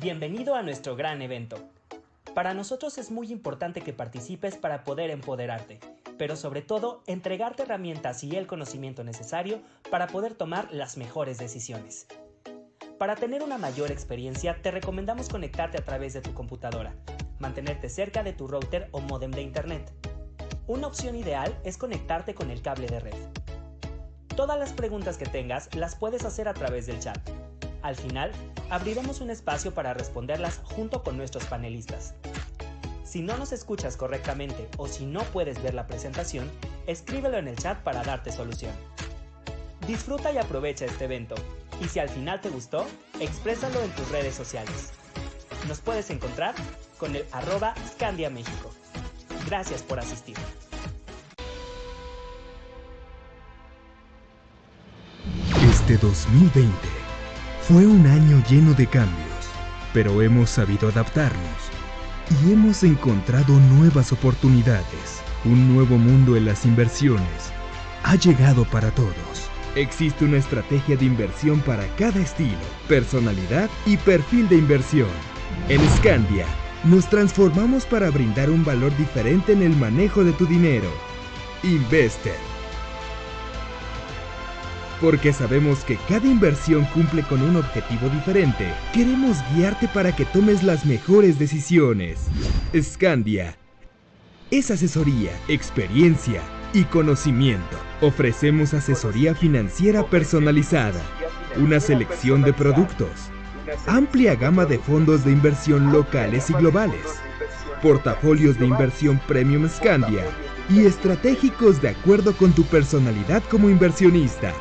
Bienvenido a nuestro gran evento. Para nosotros es muy importante que participes para poder empoderarte, pero sobre todo entregarte herramientas y el conocimiento necesario para poder tomar las mejores decisiones. Para tener una mayor experiencia, te recomendamos conectarte a través de tu computadora, mantenerte cerca de tu router o módem de internet. Una opción ideal es conectarte con el cable de red. Todas las preguntas que tengas las puedes hacer a través del chat. Al final, abriremos un espacio para responderlas junto con nuestros panelistas. Si no nos escuchas correctamente o si no puedes ver la presentación, escríbelo en el chat para darte solución. Disfruta y aprovecha este evento, y si al final te gustó, exprésalo en tus redes sociales. Nos puedes encontrar con el @ScandiaMéxico. Gracias por asistir. Este 2020 fue un año lleno de cambios, pero hemos sabido adaptarnos y hemos encontrado nuevas oportunidades. Un nuevo mundo en las inversiones ha llegado para todos. Existe una estrategia de inversión para cada estilo, personalidad y perfil de inversión. En Scandia, nos transformamos para brindar un valor diferente en el manejo de tu dinero. Invested. Porque sabemos que cada inversión cumple con un objetivo diferente, queremos guiarte para que tomes las mejores decisiones. Scandia es asesoría, experiencia y conocimiento. Ofrecemos asesoría financiera personalizada, una selección de productos, amplia gama de fondos de inversión locales y globales, portafolios de inversión Premium Scandia y estratégicos de acuerdo con tu personalidad como inversionista.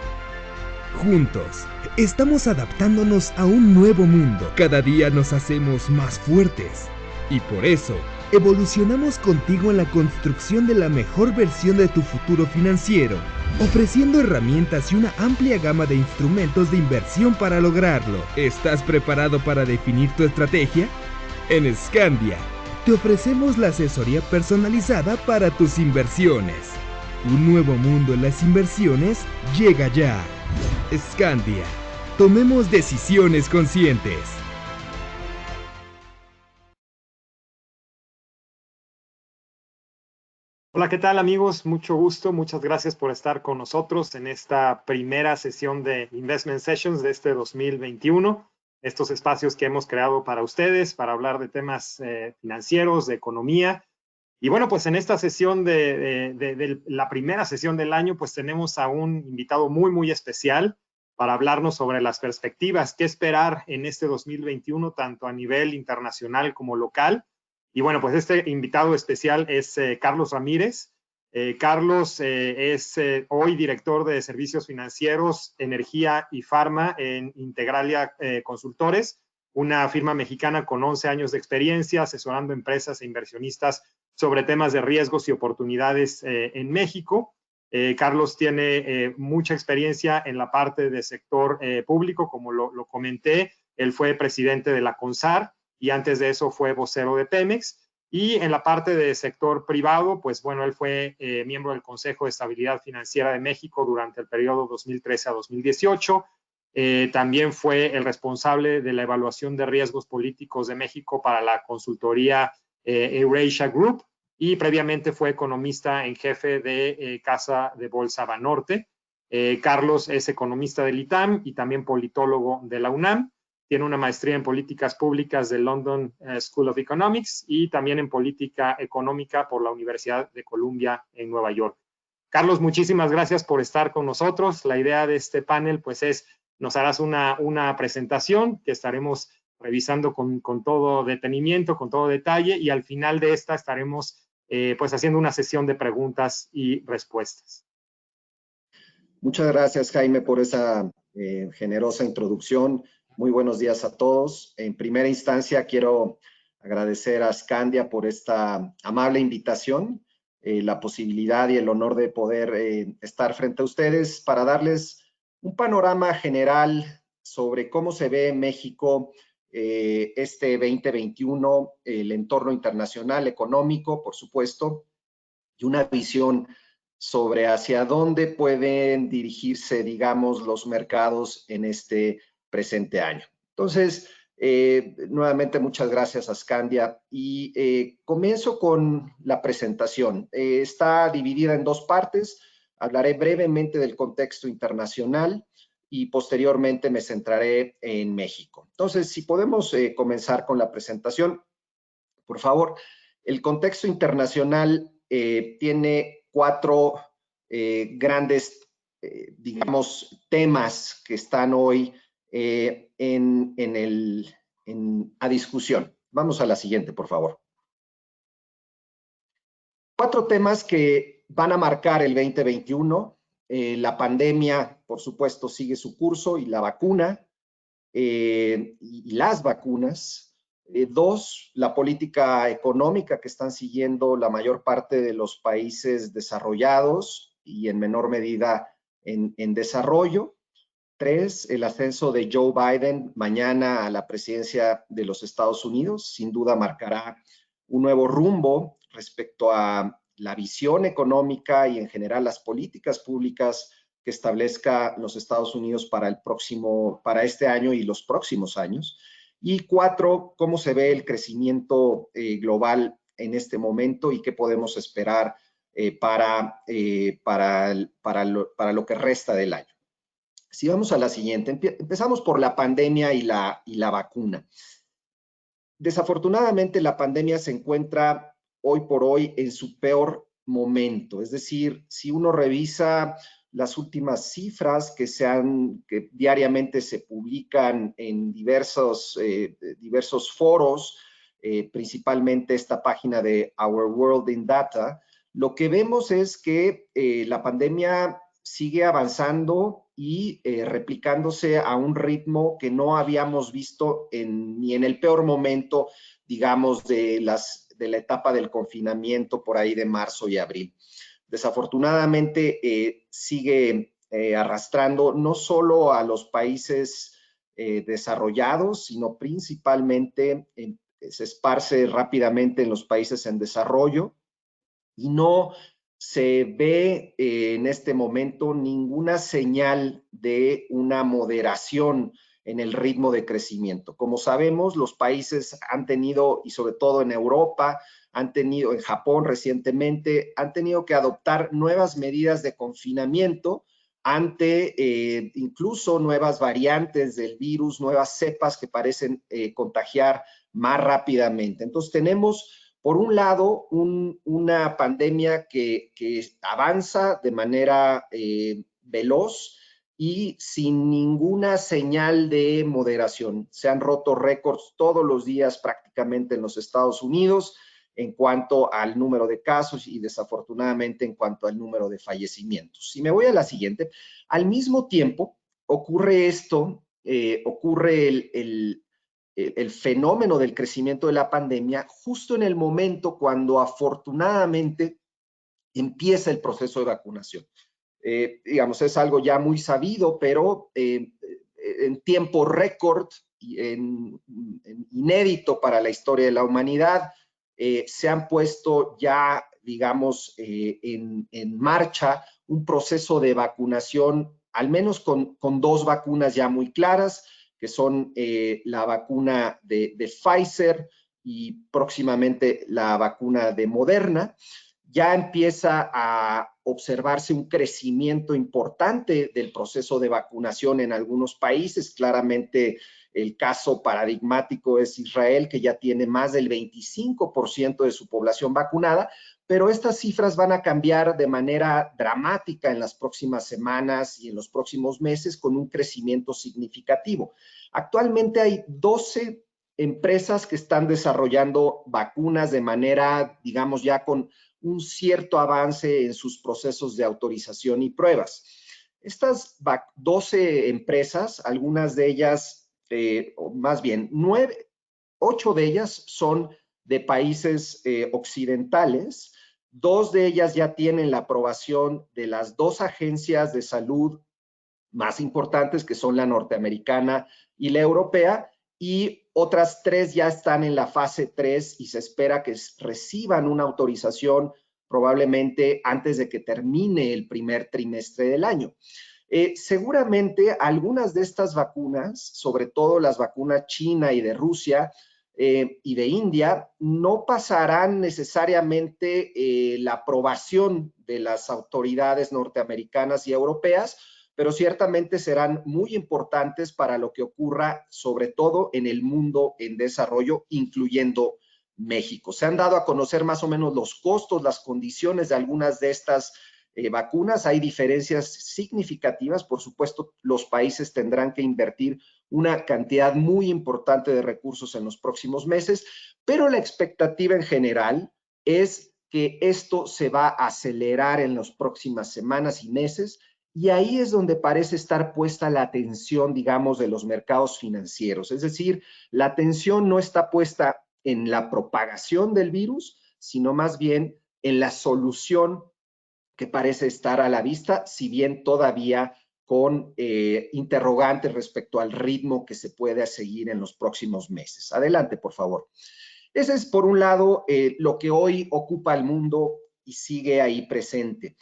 Juntos, estamos adaptándonos a un nuevo mundo. Cada día nos hacemos más fuertes. Y por eso, evolucionamos contigo en la construcción de la mejor versión de tu futuro financiero, ofreciendo herramientas y una amplia gama de instrumentos de inversión para lograrlo. ¿Estás preparado para definir tu estrategia? En Scandia, te ofrecemos la asesoría personalizada para tus inversiones. Un nuevo mundo en las inversiones llega ya. Scandia. Tomemos decisiones conscientes. Hola, ¿qué tal amigos? Mucho gusto, muchas gracias por estar con nosotros en esta primera sesión de Investment Sessions de este 2021. Estos espacios que hemos creado para ustedes, para hablar de temas financieros, de economía. Y bueno, pues en esta sesión de la primera sesión del año, pues tenemos a un invitado muy especial para hablarnos sobre las perspectivas, qué esperar en este 2021, tanto a nivel internacional como local. Y bueno, pues este invitado especial es Carlos Ramírez. Carlos es hoy director de Servicios Financieros, Energía y Farma en Integralia Consultores, una firma mexicana con 11 años de experiencia asesorando empresas e inversionistas sobre temas de riesgos y oportunidades en México. Carlos tiene mucha experiencia en la parte de sector público, como lo comenté. Él fue presidente de la CONSAR y antes de eso fue vocero de Pemex. Y en la parte de sector privado, pues bueno, él fue miembro del Consejo de Estabilidad Financiera de México durante el periodo 2013 a 2018. También fue el responsable de la evaluación de riesgos políticos de México para la consultoría Eurasia Group y previamente fue economista en jefe de Casa de Bolsa Banorte. Carlos es economista del ITAM y también politólogo de la UNAM. Tiene una maestría en políticas públicas del London School of Economics y también en política económica por la Universidad de Columbia en Nueva York. Carlos, muchísimas gracias por estar con nosotros. La idea de este panel pues es, nos harás una presentación que estaremos revisando con todo detenimiento, con todo detalle, y al final de esta estaremos pues haciendo una sesión de preguntas y respuestas. Muchas gracias, Jaime, por esa generosa introducción. Muy buenos días a todos. En primera instancia, quiero agradecer a Scandia por esta amable invitación, la posibilidad y el honor de poder estar frente a ustedes para darles un panorama general sobre cómo se ve en México este 2021, el entorno internacional económico, por supuesto, y una visión sobre hacia dónde pueden dirigirse, digamos, los mercados en este presente año. Entonces, Nuevamente, muchas gracias a Scandia. Y comienzo con la presentación. Está dividida en dos partes. Hablaré brevemente del contexto internacional y posteriormente me centraré en México. Entonces, si podemos comenzar con la presentación, por favor. El contexto internacional tiene cuatro grandes, digamos, temas que están hoy a discusión. Vamos a la siguiente, por favor. Cuatro temas que van a marcar el 2021. La pandemia, por supuesto, sigue su curso, y la vacuna y las vacunas. Dos, la política económica que están siguiendo la mayor parte de los países desarrollados y en menor medida en desarrollo. Tres, el ascenso de Joe Biden mañana a la presidencia de los Estados Unidos. Sin duda marcará un nuevo rumbo respecto a la visión económica y en general las políticas públicas que establezca los Estados Unidos para este año y los próximos años. Y cuatro, cómo se ve el crecimiento global en este momento y qué podemos esperar para lo que resta del año. Si vamos a la siguiente, empezamos por la pandemia y la vacuna. Desafortunadamente, la pandemia se encuentra hoy por hoy en su peor momento. Es decir, si uno revisa las últimas cifras que diariamente se publican en diversos foros, principalmente esta página de Our World in Data, lo que vemos es que la pandemia sigue avanzando y replicándose a un ritmo que no habíamos visto ni en el peor momento, digamos, de la etapa del confinamiento por ahí de marzo y abril. Desafortunadamente sigue arrastrando no solo a los países desarrollados, sino principalmente se esparce rápidamente en los países en desarrollo y no se ve en este momento ninguna señal de una moderación en el ritmo de crecimiento. Como sabemos, los países han tenido, y sobre todo en Europa, en Japón recientemente, han tenido que adoptar nuevas medidas de confinamiento ante incluso nuevas variantes del virus, nuevas cepas que parecen contagiar más rápidamente. Entonces tenemos, por un lado, una pandemia que avanza de manera veloz y sin ninguna señal de moderación. Se han roto récords todos los días prácticamente en los Estados Unidos en cuanto al número de casos y desafortunadamente en cuanto al número de fallecimientos. Si me voy a la siguiente, al mismo tiempo ocurre esto, ocurre el fenómeno del crecimiento de la pandemia justo en el momento cuando afortunadamente empieza el proceso de vacunación. Digamos, es algo ya muy sabido, pero en tiempo récord, inédito para la historia de la humanidad, se han puesto ya, digamos, en marcha un proceso de vacunación, al menos con dos vacunas ya muy claras, que son la vacuna de Pfizer y próximamente la vacuna de Moderna. Ya empieza a observarse un crecimiento importante del proceso de vacunación en algunos países. Claramente el caso paradigmático es Israel, que ya tiene más del 25% de su población vacunada, pero estas cifras van a cambiar de manera dramática en las próximas semanas y en los próximos meses con un crecimiento significativo. Actualmente hay 12 empresas que están desarrollando vacunas de manera, digamos, ya con un cierto avance en sus procesos de autorización y pruebas. Estas 12 empresas, algunas de ellas, o más bien 8 de ellas son de países occidentales. 2 de ellas ya tienen la aprobación de las 2 agencias de salud más importantes, que son la norteamericana y la europea, y otras 3 ya están en la fase 3 y se espera que reciban una autorización probablemente antes de que termine el primer trimestre del año. Seguramente algunas de estas vacunas, sobre todo las vacunas china y de Rusia y de India, no pasarán necesariamente la aprobación de las autoridades norteamericanas y europeas, pero ciertamente serán muy importantes para lo que ocurra, sobre todo en el mundo en desarrollo, incluyendo México. Se han dado a conocer más o menos los costos, las condiciones de algunas de estas vacunas. Hay diferencias significativas. Por supuesto, los países tendrán que invertir una cantidad muy importante de recursos en los próximos meses, pero la expectativa en general es que esto se va a acelerar en las próximas semanas y meses, y ahí es donde parece estar puesta la atención, digamos, de los mercados financieros. Es decir, la atención no está puesta en la propagación del virus, sino más bien en la solución que parece estar a la vista, si bien todavía con interrogantes respecto al ritmo que se puede seguir en los próximos meses. Adelante, por favor. Ese es, por un lado, lo que hoy ocupa el mundo y sigue ahí presente.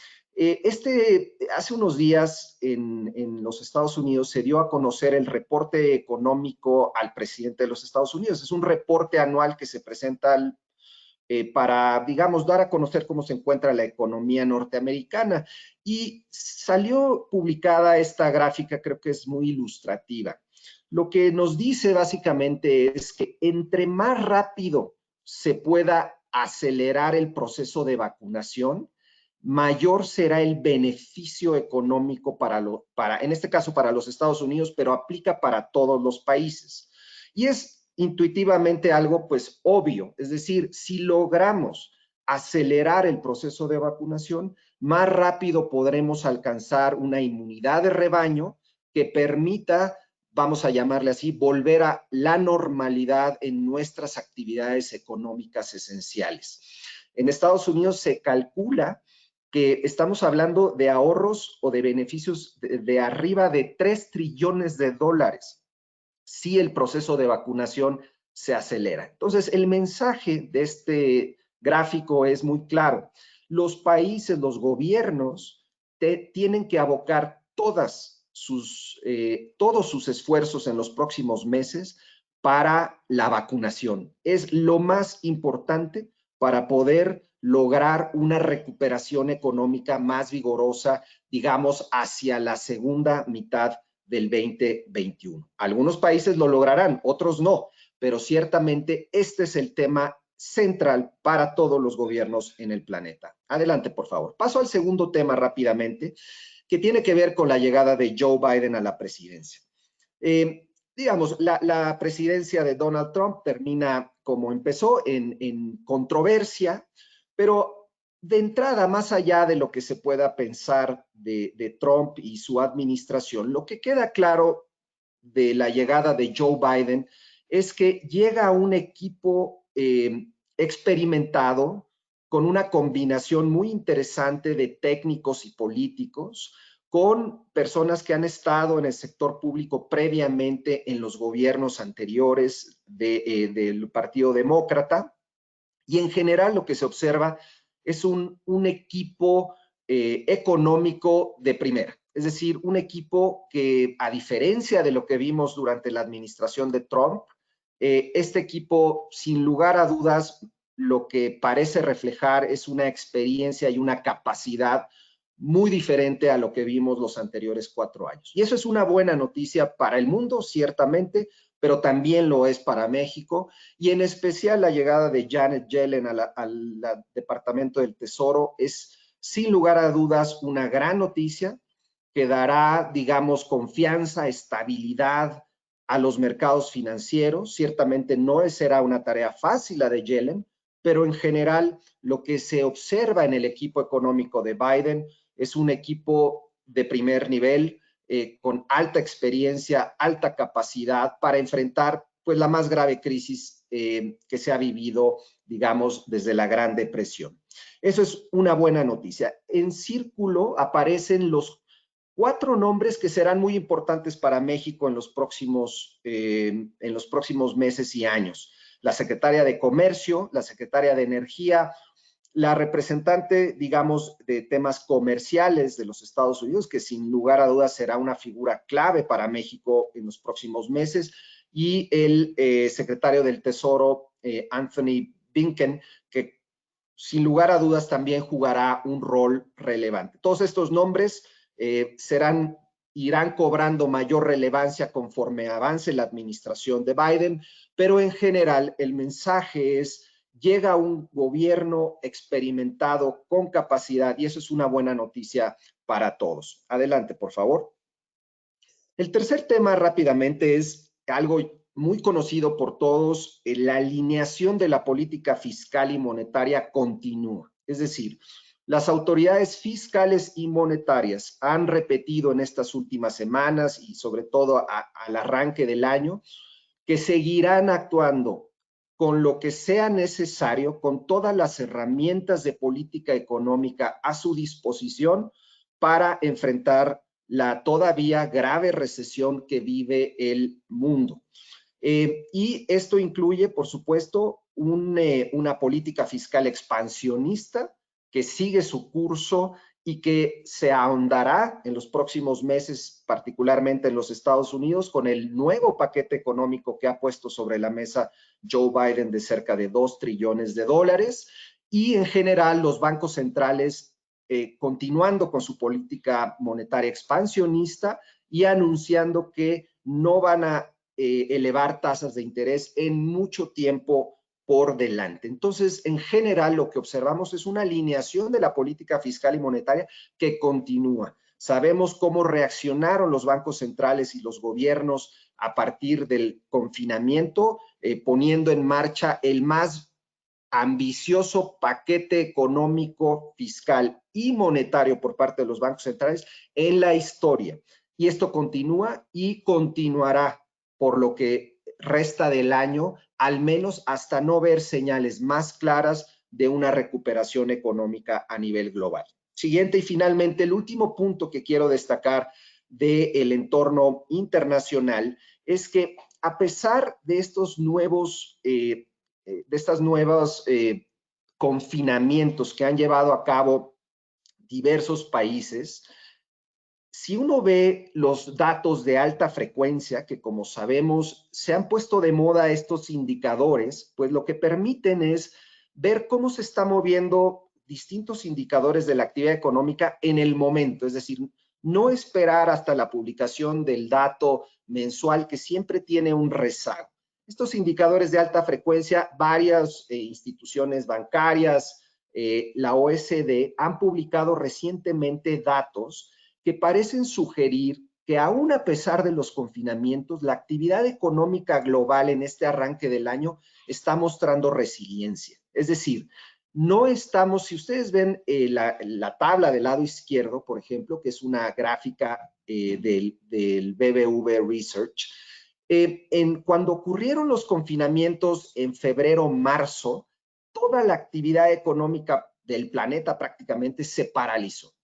Hace unos días en los Estados Unidos se dio a conocer el reporte económico al presidente de los Estados Unidos. Es un reporte anual que se presenta para, digamos, dar a conocer cómo se encuentra la economía norteamericana. Y salió publicada esta gráfica, creo que es muy ilustrativa. Lo que nos dice básicamente es que entre más rápido se pueda acelerar el proceso de vacunación, mayor será el beneficio económico en este caso para los Estados Unidos, pero aplica para todos los países. Y es intuitivamente algo pues obvio, es decir, si logramos acelerar el proceso de vacunación, más rápido podremos alcanzar una inmunidad de rebaño que permita, vamos a llamarle así, volver a la normalidad en nuestras actividades económicas esenciales. En Estados Unidos se calcula que estamos hablando de ahorros o de beneficios de arriba de 3 trillones de dólares si el proceso de vacunación se acelera. Entonces, el mensaje de este gráfico es muy claro. Los países, los gobiernos, tienen que abocar todos sus esfuerzos en los próximos meses para la vacunación. Es lo más importante para poder lograr una recuperación económica más vigorosa, digamos, hacia la segunda mitad del 2021. Algunos países lo lograrán, otros no, pero ciertamente este es el tema central para todos los gobiernos en el planeta. Adelante, por favor. Paso al segundo tema rápidamente, que tiene que ver con la llegada de Joe Biden a la presidencia. Digamos, la presidencia de Donald Trump termina como empezó, en controversia, pero de entrada, más allá de lo que se pueda pensar de Trump y su administración, lo que queda claro de la llegada de Joe Biden es que llega un equipo experimentado con una combinación muy interesante de técnicos y políticos, con personas que han estado en el sector público previamente en los gobiernos anteriores del Partido Demócrata, y en general lo que se observa es un equipo económico de primera. Es decir, un equipo que, a diferencia de lo que vimos durante la administración de Trump, este equipo, sin lugar a dudas, lo que parece reflejar es una experiencia y una capacidad muy diferente a lo que vimos los anteriores 4 años. Y eso es una buena noticia para el mundo, ciertamente, pero también lo es para México, y en especial la llegada de Janet Yellen al Departamento del Tesoro es, sin lugar a dudas, una gran noticia que dará, digamos, confianza, estabilidad a los mercados financieros. Ciertamente no será una tarea fácil la de Yellen, pero en general lo que se observa en el equipo económico de Biden es un equipo de primer nivel, con alta experiencia, alta capacidad para enfrentar pues la más grave crisis que se ha vivido, digamos, desde la Gran Depresión. Eso es una buena noticia. En círculo aparecen los 4 nombres que serán muy importantes para México en los próximos meses y años. La secretaria de Comercio, la secretaria de Energía, la representante, digamos, de temas comerciales de los Estados Unidos, que sin lugar a dudas será una figura clave para México en los próximos meses, y el secretario del Tesoro, Anthony Blinken, que sin lugar a dudas también jugará un rol relevante. Todos estos nombres irán cobrando mayor relevancia conforme avance la administración de Biden, pero en general el mensaje es: llega un gobierno experimentado con capacidad, y eso es una buena noticia para todos. Adelante, por favor. El tercer tema rápidamente es algo muy conocido por todos: la alineación de la política fiscal y monetaria continúa. Es decir, las autoridades fiscales y monetarias han repetido en estas últimas semanas y sobre todo al arranque del año que seguirán actuando con lo que sea necesario, con todas las herramientas de política económica a su disposición para enfrentar la todavía grave recesión que vive el mundo. Y esto incluye, por supuesto, una política fiscal expansionista que sigue su curso y que se ahondará en los próximos meses, particularmente en los Estados Unidos, con el nuevo paquete económico que ha puesto sobre la mesa Joe Biden de cerca de $2 trillones. Y en general los bancos centrales continuando con su política monetaria expansionista y anunciando que no van a elevar tasas de interés en mucho tiempo por delante. Entonces, en general, lo que observamos es una alineación de la política fiscal y monetaria que continúa. Sabemos cómo reaccionaron los bancos centrales y los gobiernos a partir del confinamiento, poniendo en marcha el más ambicioso paquete económico, fiscal y monetario por parte de los bancos centrales en la historia. Y esto continúa y continuará por lo que resta del año, al menos hasta no ver señales más claras de una recuperación económica a nivel global. Siguiente y finalmente, el último punto que quiero destacar del entorno internacional es que a pesar de estos nuevos confinamientos que han llevado a cabo diversos países, si uno ve los datos de alta frecuencia, que como sabemos se han puesto de moda estos indicadores, pues lo que permiten es ver cómo se está moviendo distintos indicadores de la actividad económica en el momento, es decir, no esperar hasta la publicación del dato mensual que siempre tiene un rezago. Estos indicadores de alta frecuencia, varias instituciones bancarias, la OECD, han publicado recientemente datos que parecen sugerir que aún a pesar de los confinamientos, la actividad económica global en este arranque del año está mostrando resiliencia. Es decir, no estamos, si ustedes ven la tabla del lado izquierdo, por ejemplo, que es una gráfica del BBVA Research, cuando ocurrieron los confinamientos en febrero, marzo, toda la actividad económica del planeta prácticamente se paralizó.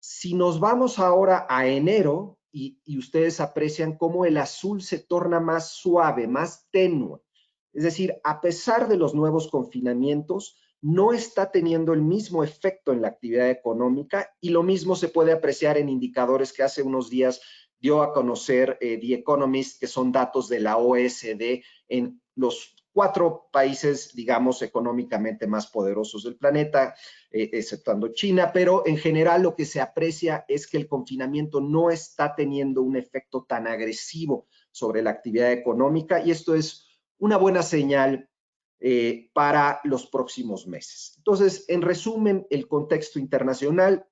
Si nos vamos ahora a enero y ustedes aprecian cómo el azul se torna más suave, más tenue, es decir, a pesar de los nuevos confinamientos, no está teniendo el mismo efecto en la actividad económica, y lo mismo se puede apreciar en indicadores que hace unos días dio a conocer The Economist, que son datos de la OECD en los 4 países, digamos, económicamente más poderosos del planeta, exceptuando China, pero en general lo que se aprecia es que el confinamiento no está teniendo un efecto tan agresivo sobre la actividad económica, y esto es una buena señal para los próximos meses. Entonces, en resumen, el contexto internacional,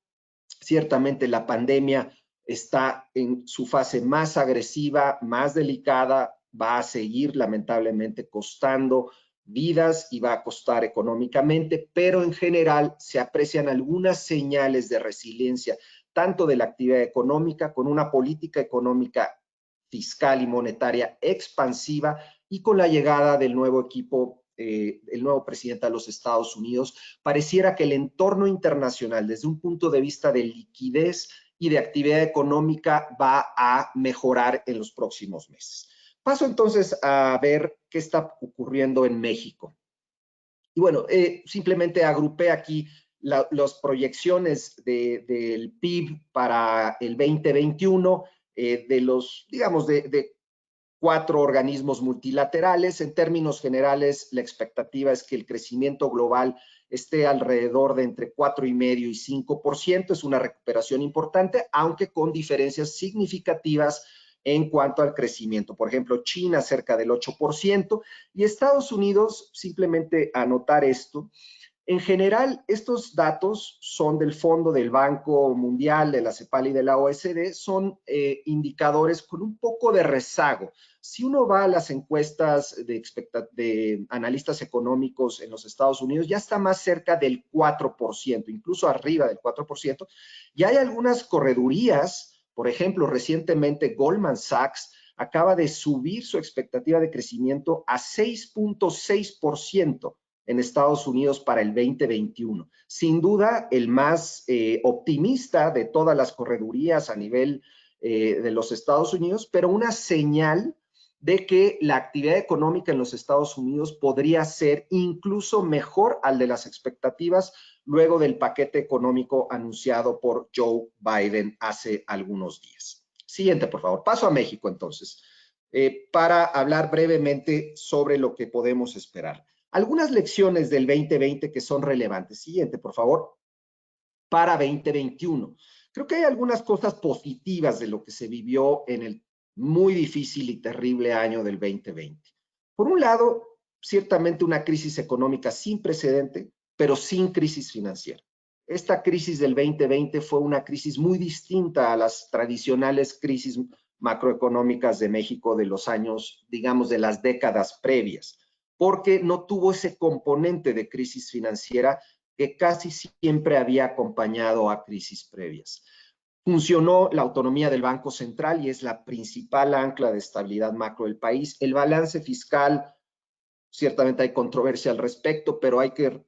ciertamente la pandemia está en su fase más agresiva, más delicada, va a seguir lamentablemente costando vidas y va a costar económicamente, pero en general se aprecian algunas señales de resiliencia, tanto de la actividad económica, con una política económica fiscal y monetaria expansiva, y con la llegada del nuevo equipo, el nuevo presidente de los Estados Unidos, pareciera que el entorno internacional, desde un punto de vista de liquidez y de actividad económica, va a mejorar en los próximos meses. Paso entonces a ver qué está ocurriendo en México. Y bueno, simplemente agrupé aquí las proyecciones del PIB para el 2021 de los, digamos, de 4 organismos multilaterales. En términos generales, la expectativa es que el crecimiento global esté alrededor de entre 4,5% y 5%. Es una recuperación importante, aunque con diferencias significativas en cuanto al crecimiento. Por ejemplo, China cerca del 8% y Estados Unidos, simplemente anotar esto. En general, estos datos son del Fondo del Banco Mundial, de la CEPAL y de la OECD, son indicadores con un poco de rezago. Si uno va a las encuestas de analistas económicos en los Estados Unidos, ya está más cerca del 4%, incluso arriba del 4%, y hay algunas corredurías. Por ejemplo, recientemente Goldman Sachs acaba de subir su expectativa de crecimiento a 6,6% en Estados Unidos para el 2021. Sin duda, el más optimista de todas las corredurías a nivel de los Estados Unidos, pero una señal de que la actividad económica en los Estados Unidos podría ser incluso mejor al de las expectativas luego del paquete económico anunciado por Joe Biden hace algunos días. Siguiente, por favor. Paso a México, entonces, para hablar brevemente sobre lo que podemos esperar. Algunas lecciones del 2020 que son relevantes. Siguiente, por favor. Para 2021. Creo que hay algunas cosas positivas de lo que se vivió en el muy difícil y terrible año del 2020. Por un lado, ciertamente una crisis económica sin precedente, pero sin crisis financiera. Esta crisis del 2020 fue una crisis muy distinta a las tradicionales crisis macroeconómicas de México de los años, digamos, de las décadas previas, porque no tuvo ese componente de crisis financiera que casi siempre había acompañado a crisis previas. Funcionó la autonomía del Banco Central y es la principal ancla de estabilidad macro del país. El balance fiscal, ciertamente hay controversia al respecto, pero hay que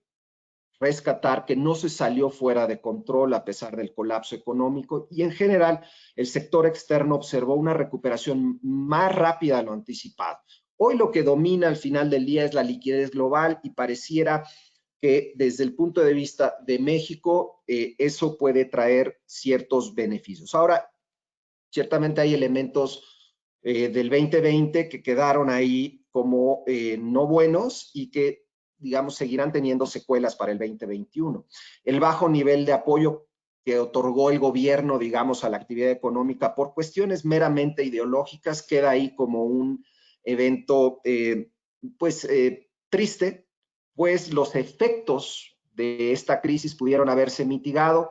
rescatar que no se salió fuera de control a pesar del colapso económico y en general el sector externo observó una recuperación más rápida de lo anticipado. Hoy lo que domina al final del día es la liquidez global y pareciera que desde el punto de vista de México, eso puede traer ciertos beneficios. Ahora, ciertamente hay elementos del 2020 que quedaron ahí como no buenos y que, digamos, seguirán teniendo secuelas para el 2021. El bajo nivel de apoyo que otorgó el gobierno, digamos, a la actividad económica por cuestiones meramente ideológicas queda ahí como un evento, triste, pues los efectos de esta crisis pudieron haberse mitigado,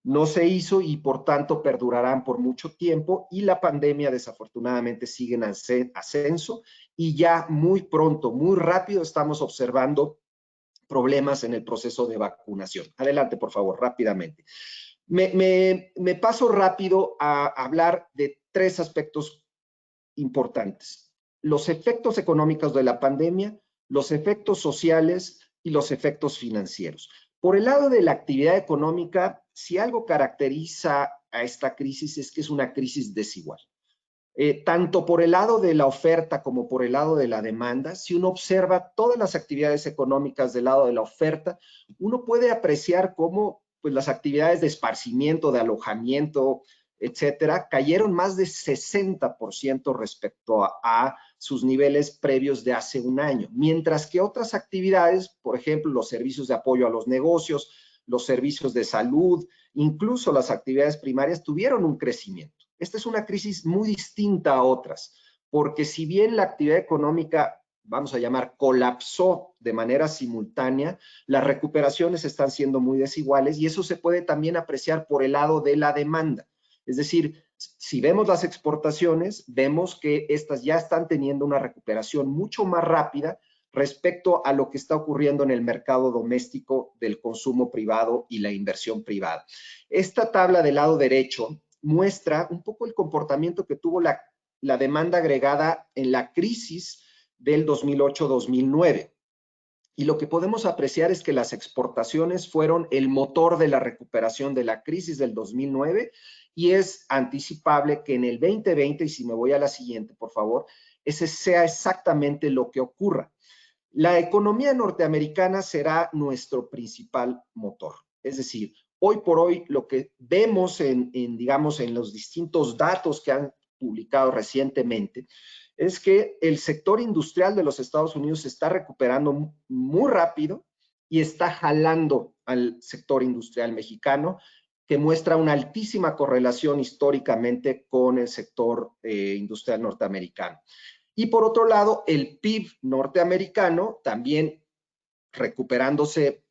no se hizo y por tanto perdurarán por mucho tiempo y la pandemia desafortunadamente sigue en ascenso y ya muy pronto, muy rápido estamos observando problemas en el proceso de vacunación. Adelante, por favor, rápidamente. Me paso rápido a hablar de 3 aspectos importantes. Los efectos económicos de la pandemia, los efectos sociales y los efectos financieros. Por el lado de la actividad económica, si algo caracteriza a esta crisis es que es una crisis desigual. Tanto por el lado de la oferta como por el lado de la demanda, si uno observa todas las actividades económicas del lado de la oferta, uno puede apreciar cómo pues, las actividades de esparcimiento, de alojamiento, etcétera, cayeron más de 60% respecto a sus niveles previos de hace un año, mientras que otras actividades, por ejemplo, los servicios de apoyo a los negocios, los servicios de salud, incluso las actividades primarias tuvieron un crecimiento. Esta es una crisis muy distinta a otras, porque si bien la actividad económica, vamos a llamar, colapsó de manera simultánea, las recuperaciones están siendo muy desiguales y eso se puede también apreciar por el lado de la demanda. Es decir, si vemos las exportaciones, vemos que estas ya están teniendo una recuperación mucho más rápida respecto a lo que está ocurriendo en el mercado doméstico del consumo privado y la inversión privada. Esta tabla del lado derecho muestra un poco el comportamiento que tuvo la demanda agregada en la crisis del 2008-2009. Y lo que podemos apreciar es que las exportaciones fueron el motor de la recuperación de la crisis del 2009 y es anticipable que en el 2020, y si me voy a la siguiente, por favor, ese sea exactamente lo que ocurra. La economía norteamericana será nuestro principal motor. Es decir, hoy por hoy lo que vemos digamos, en los distintos datos que han publicado recientemente es que el sector industrial de los Estados Unidos se está recuperando muy rápido y está jalando al sector industrial mexicano, que muestra una altísima correlación históricamente con el sector industrial norteamericano. Y por otro lado, el PIB norteamericano también recuperándose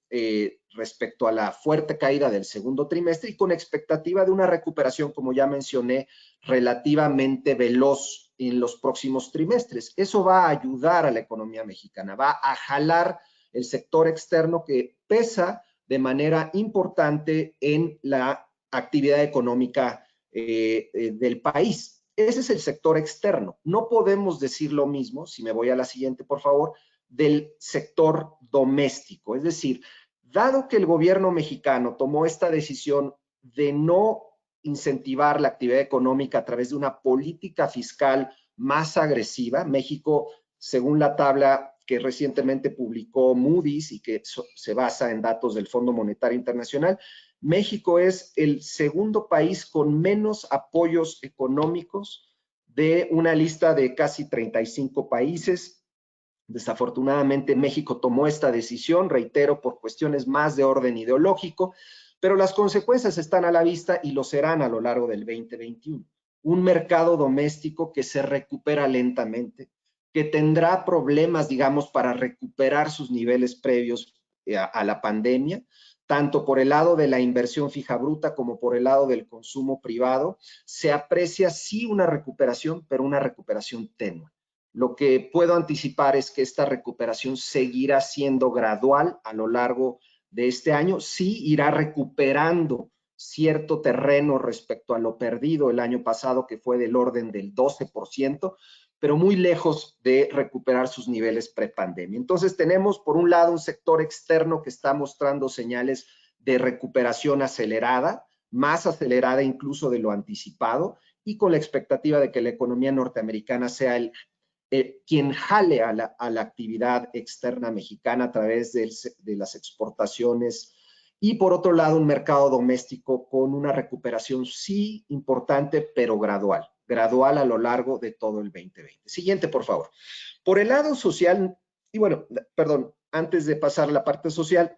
respecto a la fuerte caída del segundo trimestre y con expectativa de una recuperación, como ya mencioné, relativamente veloz en los próximos trimestres. Eso va a ayudar a la economía mexicana, va a jalar el sector externo que pesa de manera importante en la actividad económica del país. Ese es el sector externo. No podemos decir lo mismo, si me voy a la siguiente, por favor, del sector doméstico. Es decir, dado que el gobierno mexicano tomó esta decisión de no incentivar la actividad económica a través de una política fiscal más agresiva, México, según la tabla que recientemente publicó Moody's y que se basa en datos del Fondo Monetario Internacional, México es el segundo país con menos apoyos económicos de una lista de casi 35 países. Desafortunadamente, México tomó esta decisión, reitero, por cuestiones más de orden ideológico, pero las consecuencias están a la vista y lo serán a lo largo del 2021. Un mercado doméstico que se recupera lentamente, que tendrá problemas, digamos, para recuperar sus niveles previos a la pandemia, tanto por el lado de la inversión fija bruta como por el lado del consumo privado. Se aprecia sí una recuperación, pero una recuperación tenue. Lo que puedo anticipar es que esta recuperación seguirá siendo gradual a lo largo de este año. Sí irá recuperando cierto terreno respecto a lo perdido el año pasado, que fue del orden del 12%, pero muy lejos de recuperar sus niveles prepandemia. Entonces tenemos por un lado un sector externo que está mostrando señales de recuperación acelerada, más acelerada incluso de lo anticipado, y con la expectativa de que la economía norteamericana sea quien jale a la actividad externa mexicana a través de las exportaciones. Y por otro lado, un mercado doméstico con una recuperación sí importante, pero gradual a lo largo de todo el 2020. Siguiente, por favor. Por el lado social, y bueno, perdón, antes de pasar a la parte social,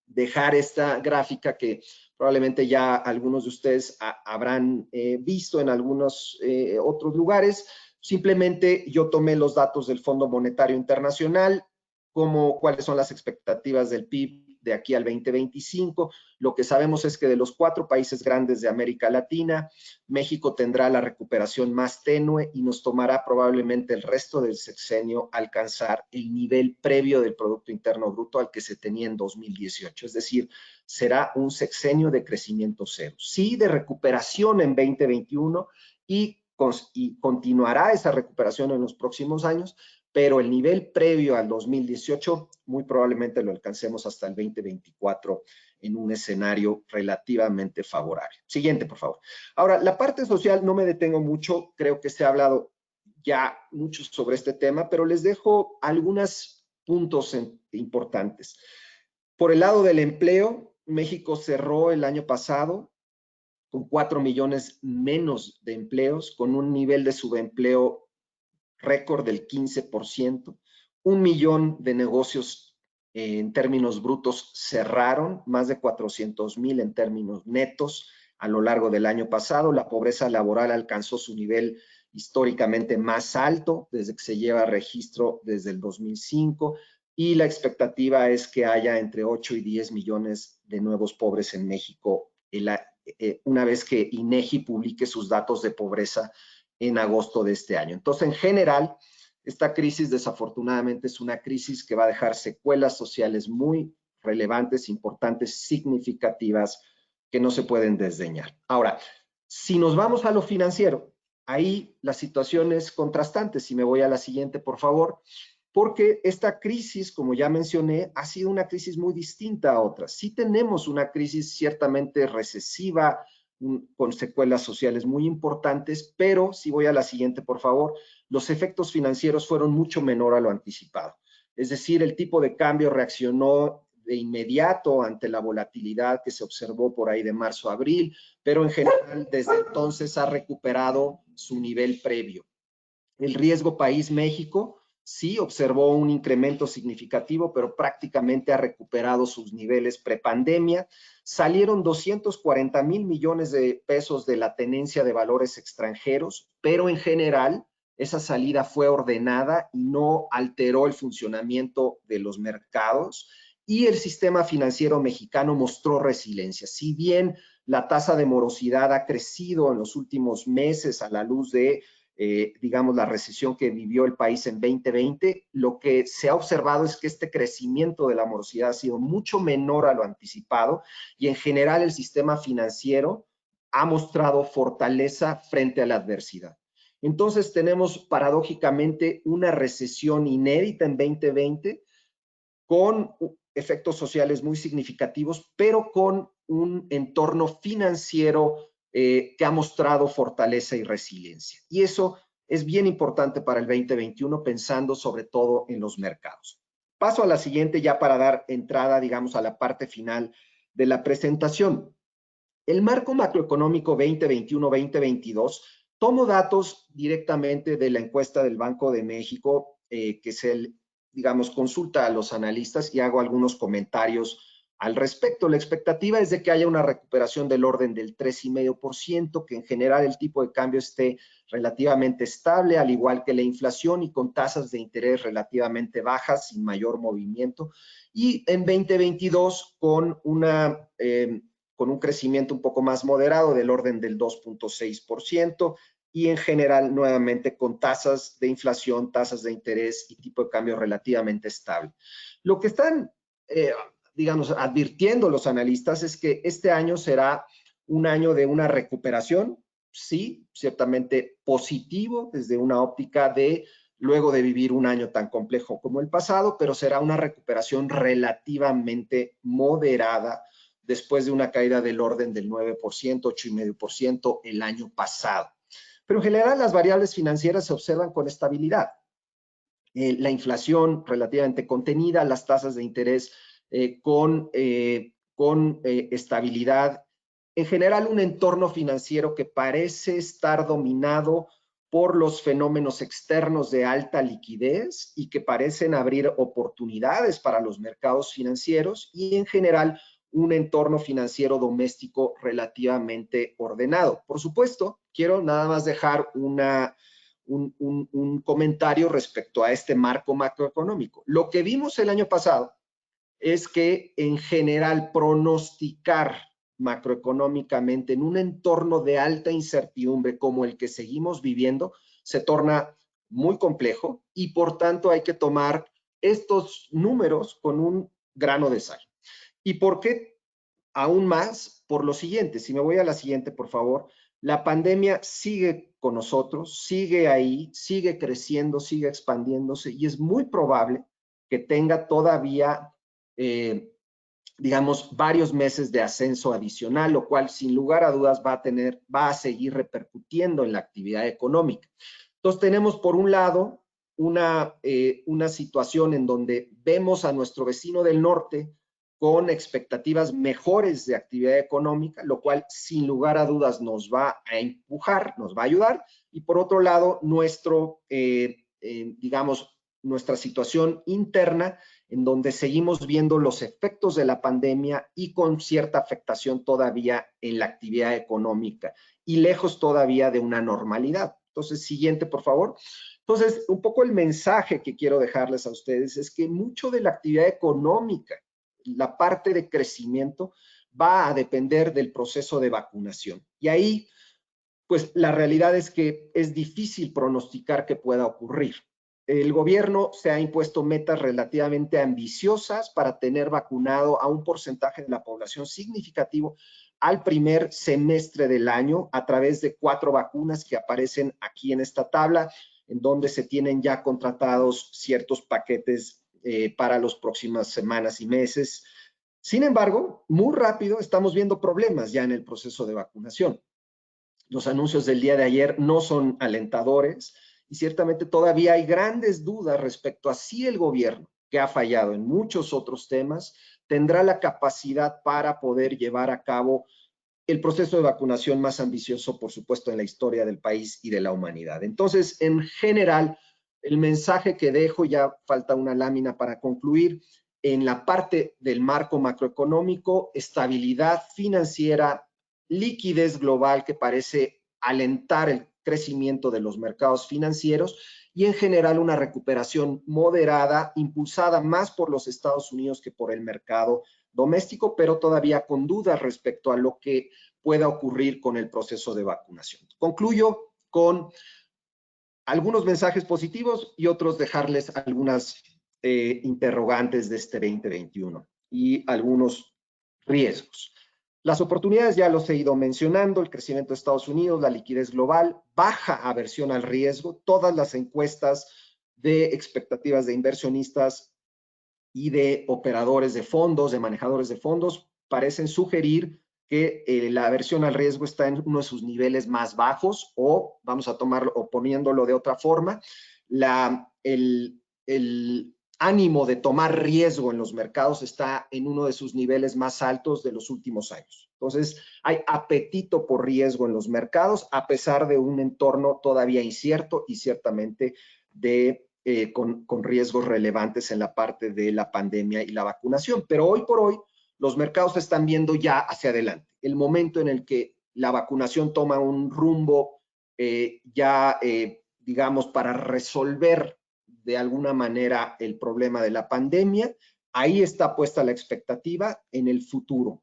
dejar esta gráfica que probablemente ya algunos de ustedes habrán visto en algunos otros lugares. Simplemente yo tomé los datos del Fondo Monetario Internacional, cuáles son las expectativas del PIB de aquí al 2025. Lo que sabemos es que de los 4 países grandes de América Latina, México tendrá la recuperación más tenue y nos tomará probablemente el resto del sexenio alcanzar el nivel previo del Producto Interno Bruto al que se tenía en 2018. Es decir, será un sexenio de crecimiento cero. Sí, de recuperación en 2021 y continuará esa recuperación en los próximos años, pero el nivel previo al 2018 muy probablemente lo alcancemos hasta el 2024 en un escenario relativamente favorable. Siguiente, por favor. Ahora, la parte social no me detengo mucho, creo que se ha hablado ya mucho sobre este tema, pero les dejo algunos puntos importantes. Por el lado del empleo, México cerró el año pasado con 4 millones menos de empleos, con un nivel de subempleo récord del 15%, 1 millón de negocios en términos brutos cerraron, más de 400,000 en términos netos a lo largo del año pasado. La pobreza laboral alcanzó su nivel históricamente más alto desde que se lleva registro desde el 2005 y la expectativa es que haya entre 8 y 10 millones de nuevos pobres en México una vez que INEGI publique sus datos de pobreza en agosto de este año. Entonces, en general, esta crisis desafortunadamente es una crisis que va a dejar secuelas sociales muy relevantes, importantes, significativas, que no se pueden desdeñar. Ahora, si nos vamos a lo financiero, ahí la situación es contrastante. Si me voy a la siguiente, por favor, porque esta crisis, como ya mencioné, ha sido una crisis muy distinta a otras. Sí tenemos una crisis ciertamente recesiva, con secuelas sociales muy importantes, pero si voy a la siguiente, por favor, los efectos financieros fueron mucho menor a lo anticipado. es decir, el tipo de cambio reaccionó de inmediato ante la volatilidad que se observó por ahí de marzo a abril, pero en general desde entonces ha recuperado su nivel previo. El riesgo país México sí observó un incremento significativo, pero prácticamente ha recuperado sus niveles prepandemia. Salieron 240,000 millones de pesos de la tenencia de valores extranjeros, pero en general esa salida fue ordenada y no alteró el funcionamiento de los mercados, y el sistema financiero mexicano mostró resiliencia. Si bien la tasa de morosidad ha crecido en los últimos meses a la luz de digamos, la recesión que vivió el país en 2020, lo que se ha observado es que este crecimiento de la morosidad ha sido mucho menor a lo anticipado, y en general el sistema financiero ha mostrado fortaleza frente a la adversidad. Entonces tenemos paradójicamente una recesión inédita en 2020 con efectos sociales muy significativos, pero con un entorno financiero que ha mostrado fortaleza y resiliencia. Y eso es bien importante para el 2021, pensando sobre todo en los mercados. Paso a la siguiente ya para dar entrada, digamos, a la parte final de la presentación. El marco macroeconómico 2021-2022, tomo datos directamente de la encuesta del Banco de México, que es el, digamos, consulta a los analistas, y hago algunos comentarios al respecto. La expectativa es de que haya una recuperación del orden del 3,5%, que en general el tipo de cambio esté relativamente estable, al igual que la inflación, y con tasas de interés relativamente bajas, sin mayor movimiento. Y en 2022 con un crecimiento un poco más moderado del orden del 2,6%, y en general nuevamente con tasas de inflación, tasas de interés y tipo de cambio relativamente estable. Lo que están digamos, advirtiendo los analistas es que este año será un año de una recuperación, sí, ciertamente positivo desde una óptica de luego de vivir un año tan complejo como el pasado, pero será una recuperación relativamente moderada después de una caída del orden del 9%, 8,5% el año pasado. Pero en general las variables financieras se observan con estabilidad. La inflación relativamente contenida, las tasas de interés con estabilidad. En general, un entorno financiero que parece estar dominado por los fenómenos externos de alta liquidez y que parecen abrir oportunidades para los mercados financieros, y en general un entorno financiero doméstico relativamente ordenado. Por supuesto, quiero nada más dejar un comentario respecto a este marco macroeconómico. Lo que vimos el año pasado es que en general pronosticar macroeconómicamente en un entorno de alta incertidumbre como el que seguimos viviendo se torna muy complejo, y por tanto hay que tomar estos números con un grano de sal. ¿Y por qué aún más? Por lo siguiente, si me voy a la siguiente, por favor. La pandemia sigue con nosotros, sigue ahí, sigue creciendo, sigue expandiéndose, y es muy probable que tenga todavía digamos, varios meses de ascenso adicional, lo cual sin lugar a dudas va a seguir repercutiendo en la actividad económica. Entonces tenemos por un lado una situación en donde vemos a nuestro vecino del norte con expectativas mejores de actividad económica, lo cual sin lugar a dudas nos va a empujar, nos va a ayudar, y por otro lado digamos, nuestra situación interna, en donde seguimos viendo los efectos de la pandemia y con cierta afectación todavía en la actividad económica, y lejos todavía de una normalidad. Entonces, siguiente, por favor. Entonces, un poco el mensaje que quiero dejarles a ustedes es que mucho de la actividad económica, la parte de crecimiento, va a depender del proceso de vacunación. Y ahí, pues, la realidad es que es difícil pronosticar qué pueda ocurrir. El gobierno se ha impuesto metas relativamente ambiciosas para tener vacunado a un porcentaje de la población significativo al primer semestre del año, a través de 4 vacunas que aparecen aquí en esta tabla, en donde se tienen ya contratados ciertos paquetes para las próximas semanas y meses. Sin embargo, muy rápido estamos viendo problemas ya en el proceso de vacunación. Los anuncios del día de ayer no son alentadores, y ciertamente todavía hay grandes dudas respecto a si el gobierno que ha fallado en muchos otros temas, tendrá la capacidad para poder llevar a cabo el proceso de vacunación más ambicioso, por supuesto, en la historia del país y de la humanidad. Entonces, en general, el mensaje que dejo, ya falta una lámina para concluir, en la parte del marco macroeconómico, estabilidad financiera, liquidez global que parece alentar el crecimiento de los mercados financieros y en general una recuperación moderada, impulsada más por los Estados Unidos que por el mercado doméstico, pero todavía con dudas respecto a lo que pueda ocurrir con el proceso de vacunación. Concluyo con algunos mensajes positivos y otros dejarles algunas interrogantes de este 2021 y algunos riesgos. Las oportunidades ya los he ido mencionando, el crecimiento de Estados Unidos, la liquidez global, baja aversión al riesgo, todas las encuestas de expectativas de inversionistas y de operadores de fondos, de manejadores de fondos, parecen sugerir que la aversión al riesgo está en uno de sus niveles más bajos, o vamos a tomarlo, o poniéndolo de otra forma, el ánimo de tomar riesgo en los mercados está en uno de sus niveles más altos de los últimos años. Entonces, hay apetito por riesgo en los mercados, a pesar de un entorno todavía incierto y ciertamente con riesgos relevantes en la parte de la pandemia y la vacunación. Pero hoy por hoy, los mercados están viendo ya hacia adelante. El momento en el que la vacunación toma un rumbo digamos, para resolver de alguna manera el problema de la pandemia, ahí está puesta la expectativa en el futuro,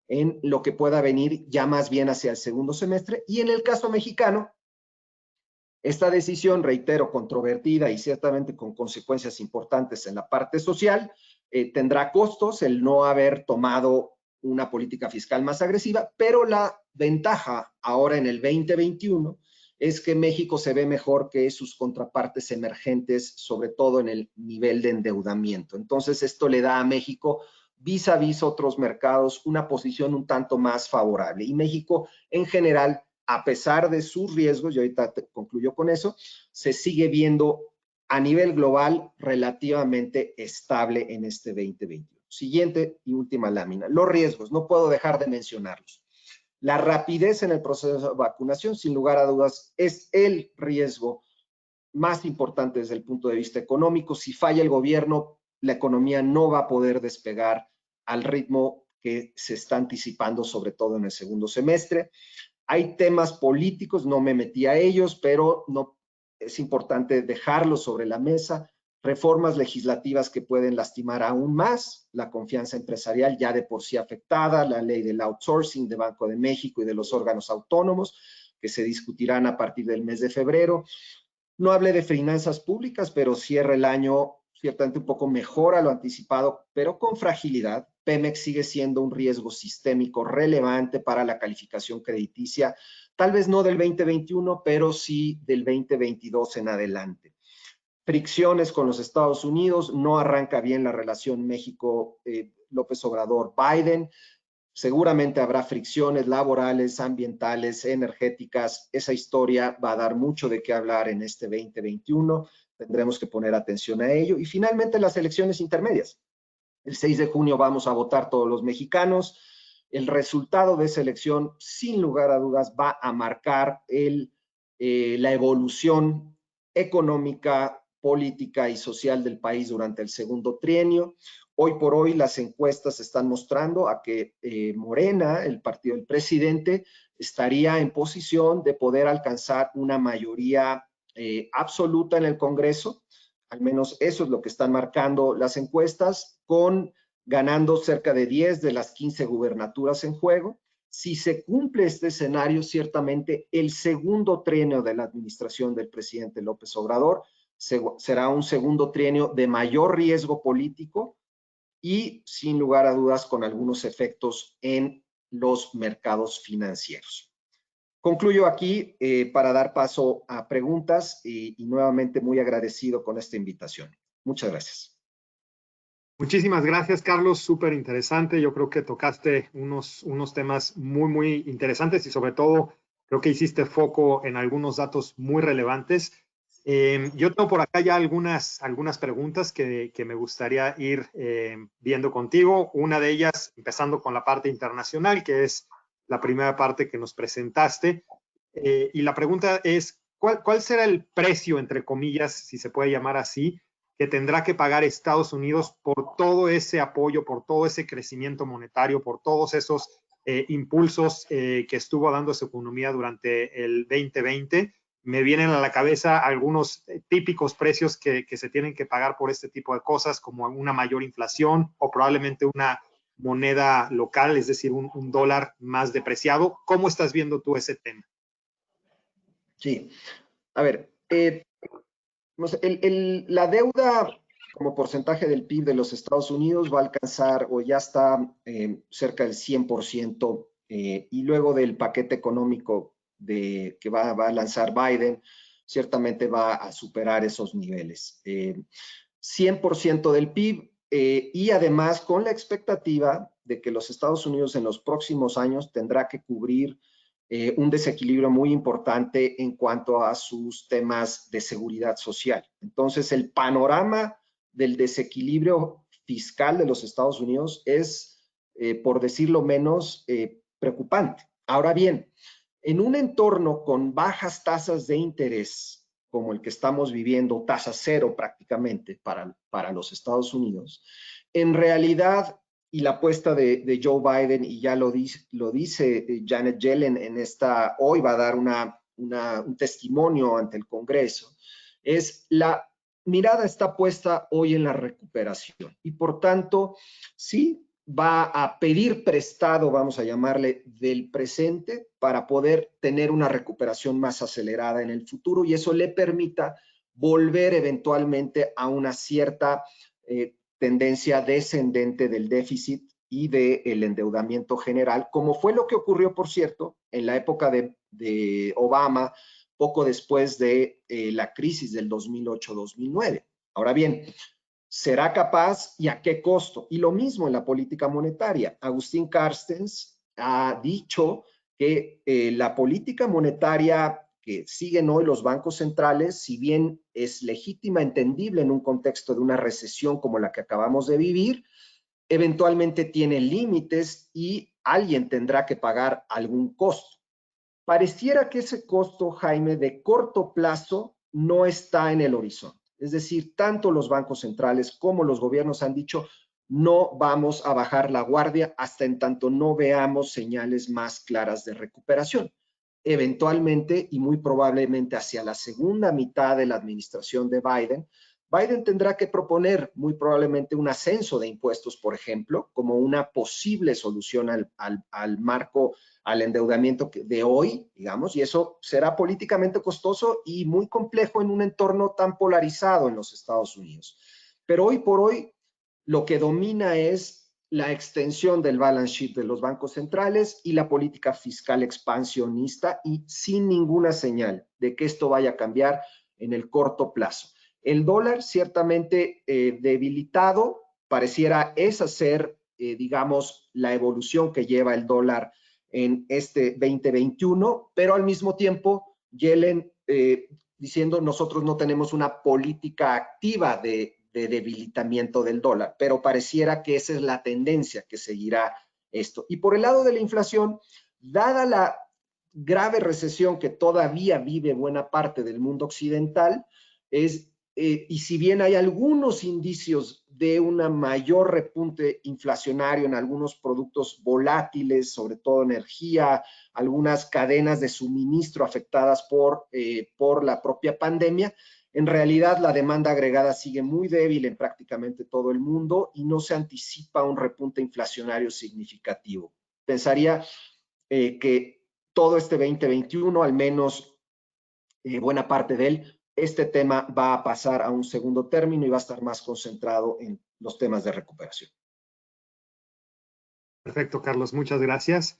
en lo que pueda venir ya más bien hacia el segundo semestre. Y en el caso mexicano, esta decisión, reitero, controvertida y ciertamente con consecuencias importantes en la parte social, tendrá costos el no haber tomado una política fiscal más agresiva, pero la ventaja ahora en el 2021 es que México se ve mejor que sus contrapartes emergentes, sobre todo en el nivel de endeudamiento. Entonces, esto le da a México, vis a vis otros mercados, una posición un tanto más favorable. Y México, en general, a pesar de sus riesgos, y ahorita concluyo con eso, se sigue viendo a nivel global relativamente estable en este 2021. Siguiente y última lámina. Los riesgos, no puedo dejar de mencionarlos. La rapidez en el proceso de vacunación, sin lugar a dudas, es el riesgo más importante desde el punto de vista económico. Si falla el gobierno, la economía no va a poder despegar al ritmo que se está anticipando, sobre todo en el segundo semestre. Hay temas políticos, no me metí a ellos, pero no, es importante dejarlos sobre la mesa. Reformas legislativas que pueden lastimar aún más la confianza empresarial ya de por sí afectada, la ley del outsourcing de Banco de México y de los órganos autónomos que se discutirán a partir del mes de febrero. No hablé de finanzas públicas, pero cierra el año ciertamente un poco mejor a lo anticipado, pero con fragilidad. Pemex sigue siendo un riesgo sistémico relevante para la calificación crediticia, tal vez no del 2021, pero sí del 2022 en adelante. Fricciones con los Estados Unidos, no arranca bien la relación México-López Obrador-Biden. Seguramente habrá fricciones laborales, ambientales, energéticas. Esa historia va a dar mucho de qué hablar en este 2021. Tendremos que poner atención a ello. Y finalmente las elecciones intermedias. El 6 de junio vamos a votar todos los mexicanos. El resultado de esa elección, sin lugar a dudas, va a marcar la evolución económica, política y social del país durante el segundo trienio. Hoy por hoy las encuestas están mostrando a que Morena, el partido del presidente, estaría en posición de poder alcanzar una mayoría absoluta en el Congreso. Al menos eso es lo que están marcando las encuestas, ganando cerca de 10 de las 15 gubernaturas en juego. Si se cumple este escenario, ciertamente el segundo trienio de la administración del presidente López Obrador será un segundo trienio de mayor riesgo político y, sin lugar a dudas, con algunos efectos en los mercados financieros. Concluyo aquí para dar paso a preguntas y nuevamente muy agradecido con esta invitación. Muchas gracias. Muchísimas gracias, Carlos. Súper interesante. Yo creo que tocaste unos temas muy, muy interesantes y sobre todo creo que hiciste foco en algunos datos muy relevantes. Yo tengo por acá ya algunas preguntas que me gustaría ir viendo contigo. Una de ellas, empezando con la parte internacional, que es la primera parte que nos presentaste. Y la pregunta es, ¿cuál será el precio, entre comillas, si se puede llamar así, que tendrá que pagar Estados Unidos por todo ese apoyo, por todo ese crecimiento monetario, por todos esos impulsos que estuvo dando su economía durante el 2020? Me vienen a la cabeza algunos típicos precios que se tienen que pagar por este tipo de cosas, como una mayor inflación o probablemente una moneda local, es decir, un dólar más depreciado. ¿Cómo estás viendo tú ese tema? Sí, a ver, la deuda como porcentaje del PIB de los Estados Unidos va a alcanzar o ya está cerca del 100%, y luego del paquete económico que va a lanzar Biden, ciertamente va a superar esos niveles. 100% del PIB, y además con la expectativa de que los Estados Unidos en los próximos años tendrá que cubrir un desequilibrio muy importante en cuanto a sus temas de seguridad social. Entonces, el panorama del desequilibrio fiscal de los Estados Unidos es, por decirlo menos, preocupante. Ahora bien, en un entorno con bajas tasas de interés, como el que estamos viviendo, tasa cero prácticamente para los Estados Unidos, en realidad, y la apuesta de Joe Biden, y ya lo dice Janet Yellen hoy va a dar un testimonio ante el Congreso, es la mirada está puesta hoy en la recuperación. Y por tanto, sí, va a pedir prestado, vamos a llamarle, del presente para poder tener una recuperación más acelerada en el futuro, y eso le permita volver eventualmente a una cierta tendencia descendente del déficit y del endeudamiento general, como fue lo que ocurrió, por cierto, en la época de Obama, poco después de la crisis del 2008-2009. Ahora bien, ¿será capaz y a qué costo? Y lo mismo en la política monetaria. Agustín Carstens ha dicho que la política monetaria que siguen hoy los bancos centrales, si bien es legítima, entendible en un contexto de una recesión como la que acabamos de vivir, eventualmente tiene límites y alguien tendrá que pagar algún costo. Pareciera que ese costo, Jaime, de corto plazo no está en el horizonte. Es decir, tanto los bancos centrales como los gobiernos han dicho, no vamos a bajar la guardia hasta en tanto no veamos señales más claras de recuperación. Eventualmente y muy probablemente hacia la segunda mitad de la administración de Biden, Biden tendrá que proponer muy probablemente un ascenso de impuestos, por ejemplo, como una posible solución al marco, al endeudamiento de hoy, digamos, y eso será políticamente costoso y muy complejo en un entorno tan polarizado en los Estados Unidos. Pero hoy por hoy, lo que domina es la extensión del balance sheet de los bancos centrales y la política fiscal expansionista, y sin ninguna señal de que esto vaya a cambiar en el corto plazo. El dólar ciertamente debilitado, pareciera esa ser, digamos, la evolución que lleva el dólar en este 2021, pero al mismo tiempo, Yellen diciendo nosotros no tenemos una política activa de debilitamiento del dólar, pero pareciera que esa es la tendencia que seguirá esto. Y por el lado de la inflación, dada la grave recesión que todavía vive buena parte del mundo occidental, y si bien hay algunos indicios de una mayor repunte inflacionario en algunos productos volátiles, sobre todo energía, algunas cadenas de suministro afectadas por la propia pandemia, en realidad la demanda agregada sigue muy débil en prácticamente todo el mundo y no se anticipa un repunte inflacionario significativo. Pensaría que todo este 2021, al menos buena parte de él, este tema va a pasar a un segundo término y va a estar más concentrado en los temas de recuperación. Perfecto, Carlos, muchas gracias.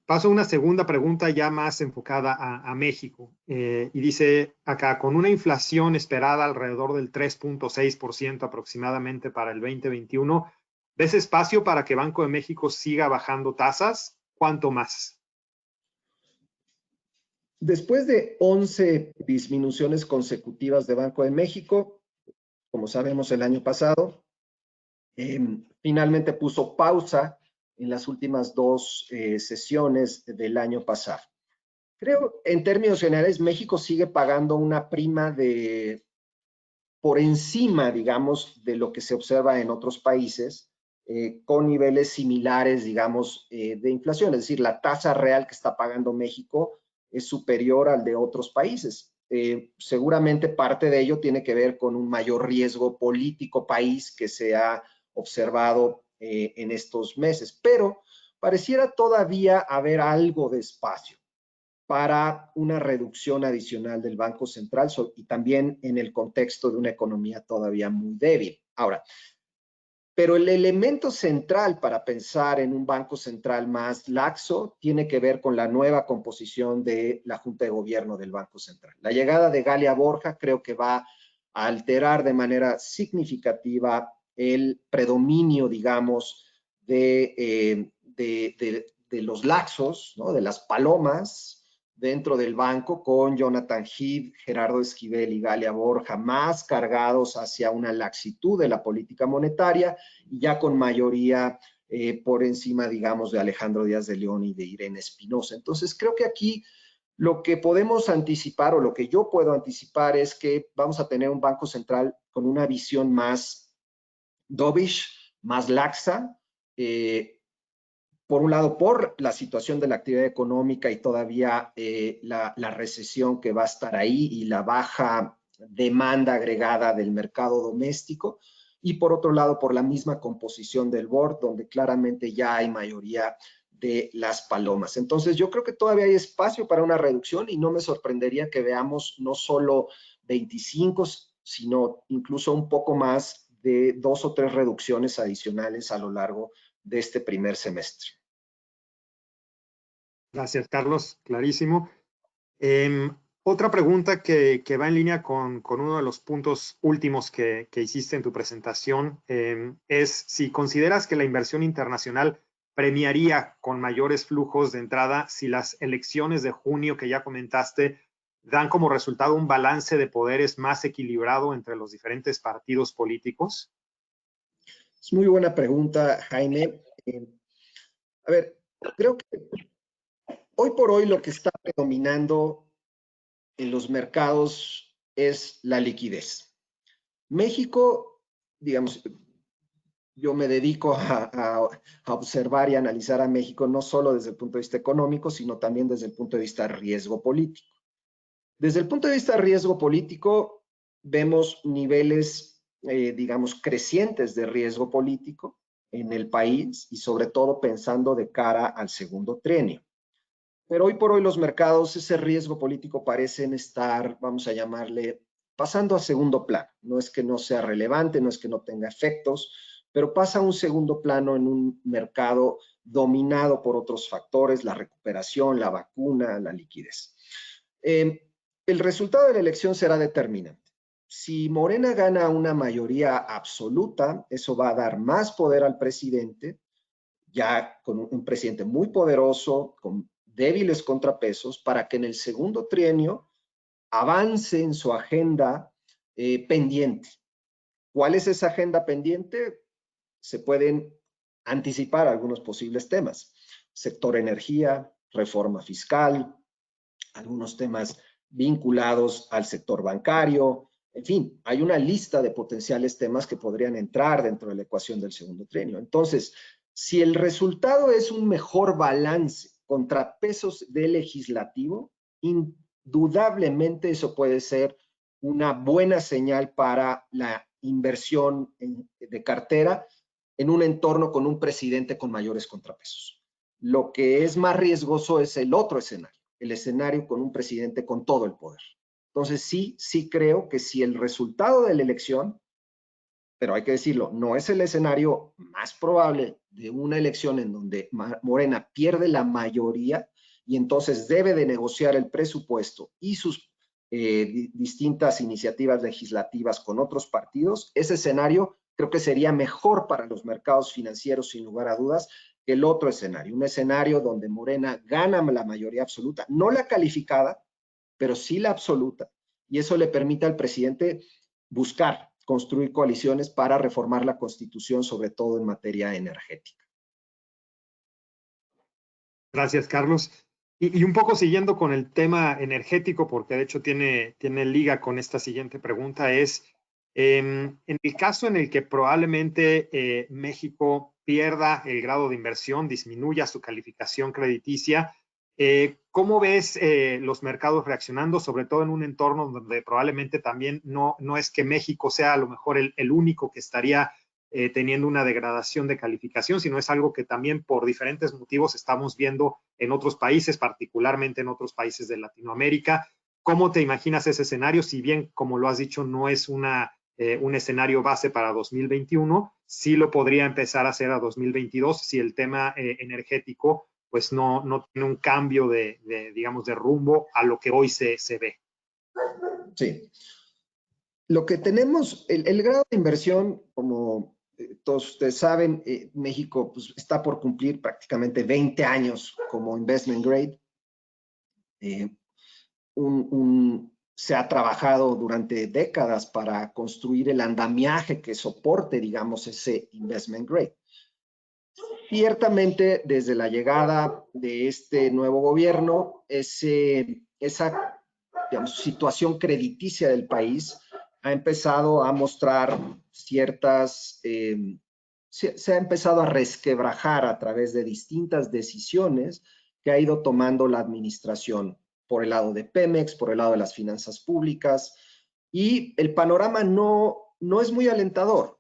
Paso a una segunda pregunta ya más enfocada a México. Y dice acá, con una inflación esperada alrededor del 3.6% aproximadamente para el 2021, ¿ves espacio para que Banco de México siga bajando tasas? ¿Cuánto más? Después de 11 disminuciones consecutivas de Banco de México, como sabemos el año pasado, finalmente puso pausa en las últimas dos sesiones del año pasado. Creo, en términos generales, México sigue pagando una prima por encima, digamos, de lo que se observa en otros países, con niveles similares, digamos, de inflación. Es decir, la tasa real que está pagando México es superior al de otros países. Seguramente parte de ello tiene que ver con un mayor riesgo político país que se ha observado en estos meses, pero pareciera todavía haber algo de espacio para una reducción adicional del Banco Central y también en el contexto de una economía todavía muy débil. Ahora, pero el elemento central para pensar en un Banco Central más laxo tiene que ver con la nueva composición de la Junta de Gobierno del Banco Central. La llegada de Galia Borja creo que va a alterar de manera significativa el predominio, digamos, de los laxos, ¿no? De las palomas dentro del banco, con Jonathan Heath, Gerardo Esquivel y Galia Borja más cargados hacia una laxitud de la política monetaria y ya con mayoría por encima, digamos, de Alejandro Díaz de León y de Irene Espinosa. Entonces, creo que aquí lo que podemos anticipar, o lo que yo puedo anticipar, es que vamos a tener un Banco Central con una visión más dovish, más laxa, por un lado, por la situación de la actividad económica y todavía la recesión que va a estar ahí y la baja demanda agregada del mercado doméstico, y por otro lado, por la misma composición del board, donde claramente ya hay mayoría de las palomas. Entonces, yo creo que todavía hay espacio para una reducción y no me sorprendería que veamos no solo 25, sino incluso un poco más de 2 o 3 reducciones adicionales a lo largo de este primer semestre. Gracias, Carlos. Clarísimo. Otra pregunta que va en línea con uno de los puntos últimos que hiciste en tu presentación es si consideras que la inversión internacional premiaría con mayores flujos de entrada si las elecciones de junio que ya comentaste dan como resultado un balance de poderes más equilibrado entre los diferentes partidos políticos. Es muy buena pregunta, Jaime. A ver, creo que hoy por hoy lo que está predominando en los mercados es la liquidez. México, digamos, yo me dedico a observar y analizar a México no solo desde el punto de vista económico, sino también desde el punto de vista de riesgo político. Desde el punto de vista de riesgo político, vemos niveles, digamos, crecientes de riesgo político en el país y sobre todo pensando de cara al segundo trienio. Pero hoy por hoy los mercados, ese riesgo político parecen estar, vamos a llamarle, pasando a segundo plano. No es que no sea relevante, no es que no tenga efectos, pero pasa a un segundo plano en un mercado dominado por otros factores, la recuperación, la vacuna, la liquidez. El resultado de la elección será determinante. Si Morena gana una mayoría absoluta, eso va a dar más poder al presidente, ya con un presidente muy poderoso, con débiles contrapesos, para que en el segundo trienio avance en su agenda pendiente. ¿Cuál es esa agenda pendiente? Se pueden anticipar algunos posibles temas. Sector energía, reforma fiscal, algunos temas vinculados al sector bancario. En fin, hay una lista de potenciales temas que podrían entrar dentro de la ecuación del segundo trienio. Entonces, si el resultado es un mejor balance, contrapesos del legislativo, indudablemente eso puede ser una buena señal para la inversión de cartera en un entorno con un presidente con mayores contrapesos. Lo que es más riesgoso es el otro escenario, el escenario con un presidente con todo el poder. Entonces sí creo que si el resultado de la elección, pero hay que decirlo, no es el escenario más probable de una elección en donde Morena pierde la mayoría y entonces debe de negociar el presupuesto y sus distintas iniciativas legislativas con otros partidos, ese escenario creo que sería mejor para los mercados financieros, sin lugar a dudas, que el otro escenario, un escenario donde Morena gana la mayoría absoluta, no la calificada, pero sí la absoluta. Y eso le permite al presidente buscar construir coaliciones para reformar la Constitución, sobre todo en materia energética. Gracias, Carlos. Y un poco siguiendo con el tema energético, porque de hecho tiene liga con esta siguiente pregunta, es en el caso en el que probablemente México pierda el grado de inversión, disminuya su calificación crediticia, ¿cómo ves los mercados reaccionando, sobre todo en un entorno donde probablemente también no es que México sea a lo mejor el único que estaría teniendo una degradación de calificación, sino es algo que también por diferentes motivos estamos viendo en otros países, particularmente en otros países de Latinoamérica? ¿Cómo te imaginas ese escenario? Si bien, como lo has dicho, no es un escenario base para 2021, sí lo podría empezar a hacer a 2022 si el tema energético pues no tiene un cambio digamos, de rumbo a lo que hoy se ve. Sí. Lo que tenemos, el grado de inversión, como todos ustedes saben, México pues, está por cumplir prácticamente 20 años como investment grade. Se ha trabajado durante décadas para construir el andamiaje que soporte, digamos, ese investment grade. Ciertamente, desde la llegada de este nuevo gobierno, esa digamos, situación crediticia del país ha empezado a mostrar se ha empezado a resquebrajar a través de distintas decisiones que ha ido tomando la administración por el lado de Pemex, por el lado de las finanzas públicas, y el panorama no es muy alentador,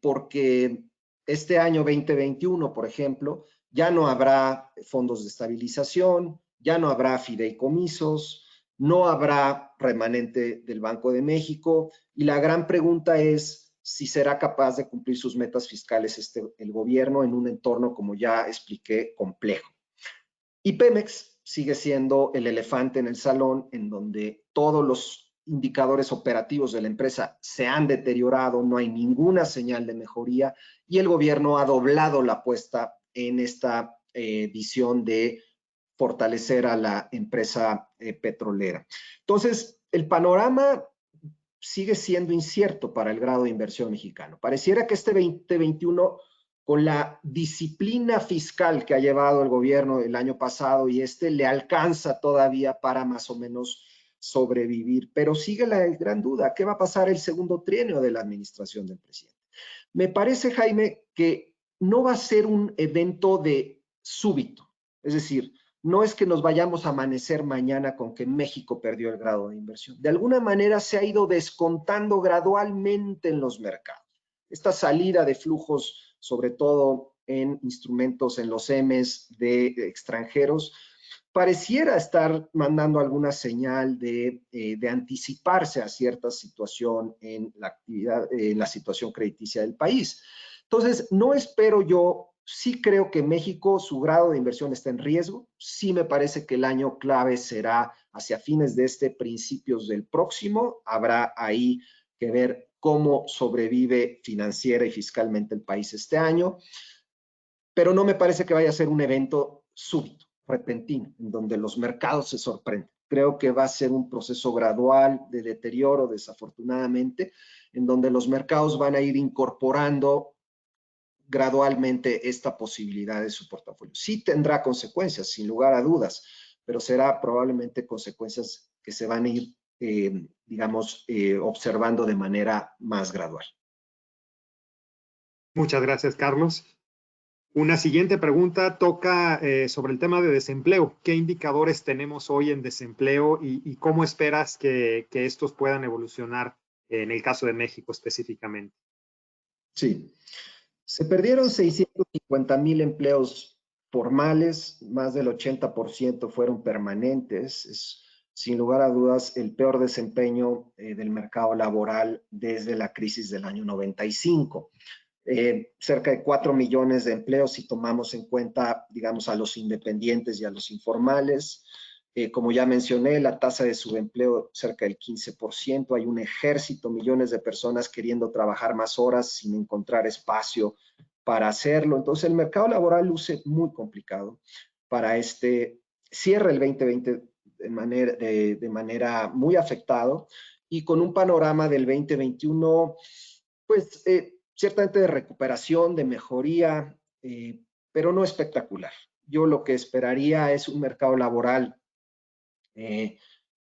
porque este año 2021, por ejemplo, ya no habrá fondos de estabilización, ya no habrá fideicomisos, no habrá remanente del Banco de México, y la gran pregunta es si será capaz de cumplir sus metas fiscales el gobierno en un entorno, como ya expliqué, complejo. Y Pemex sigue siendo el elefante en el salón, en donde todos los indicadores operativos de la empresa se han deteriorado, no hay ninguna señal de mejoría, y el gobierno ha doblado la apuesta en esta visión de fortalecer a la empresa petrolera. Entonces, el panorama sigue siendo incierto para el grado de inversión mexicano. Pareciera que este 2021, con la disciplina fiscal que ha llevado el gobierno el año pasado y le alcanza todavía para más o menos sobrevivir, pero sigue la gran duda, ¿qué va a pasar el segundo trienio de la administración del presidente? Me parece, Jaime, que no va a ser un evento de súbito, es decir, no es que nos vayamos a amanecer mañana con que México perdió el grado de inversión. De alguna manera se ha ido descontando gradualmente en los mercados. Esta salida de flujos, sobre todo en instrumentos, en los EMES de extranjeros, pareciera estar mandando alguna señal de anticiparse a cierta situación en la actividad, en la situación crediticia del país. Entonces, no espero yo. Sí creo que México, su grado de inversión está en riesgo. Sí me parece que el año clave será hacia fines de principios del próximo. Habrá ahí que ver cómo sobrevive financiera y fiscalmente el país este año. Pero no me parece que vaya a ser un evento súbito, repentino, en donde los mercados se sorprenden. Creo que va a ser un proceso gradual de deterioro, desafortunadamente, en donde los mercados van a ir incorporando gradualmente esta posibilidad de su portafolio. Sí tendrá consecuencias, sin lugar a dudas, pero será probablemente consecuencias que se van a ir, observando de manera más gradual. Muchas gracias, Carlos. Una siguiente pregunta toca sobre el tema de desempleo. ¿Qué indicadores tenemos hoy en desempleo y cómo esperas que estos puedan evolucionar en el caso de México específicamente? Sí. Se perdieron 650,000 empleos formales, más del 80% fueron permanentes. Es, sin lugar a dudas, el peor desempeño del mercado laboral desde la crisis del año 95. Cerca de 4 millones de empleos si tomamos en cuenta, digamos, a los independientes y a los informales. Como ya mencioné, la tasa de subempleo cerca del 15%. Hay un ejército, millones de personas queriendo trabajar más horas sin encontrar espacio para hacerlo. Entonces, el mercado laboral luce muy complicado para este cierre el 2020 de manera muy afectado y con un panorama del 2021, pues ciertamente de recuperación, de mejoría, pero no espectacular. Yo lo que esperaría es un mercado laboral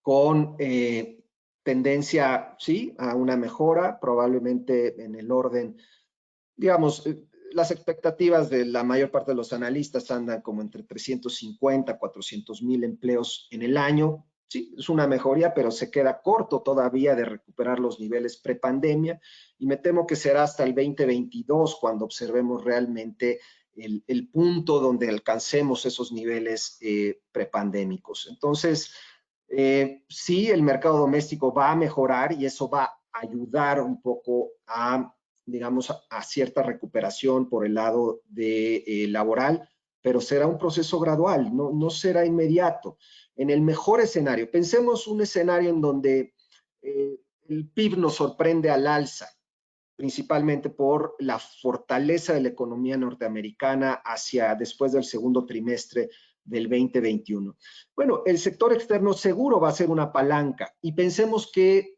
con tendencia, sí, a una mejora, probablemente en el orden, digamos, las expectativas de la mayor parte de los analistas andan como entre 350, 400,000 empleos en el año. Sí, es una mejoría, pero se queda corto todavía de recuperar los niveles prepandemia y me temo que será hasta el 2022 cuando observemos realmente el punto donde alcancemos esos niveles prepandémicos. Entonces, sí, el mercado doméstico va a mejorar y eso va a ayudar un poco a, digamos, a cierta recuperación por el lado de, laboral, pero será un proceso gradual, no será inmediato. En el mejor escenario, pensemos un escenario en donde el PIB nos sorprende al alza, principalmente por la fortaleza de la economía norteamericana hacia después del segundo trimestre del 2021. Bueno, el sector externo seguro va a ser una palanca y pensemos que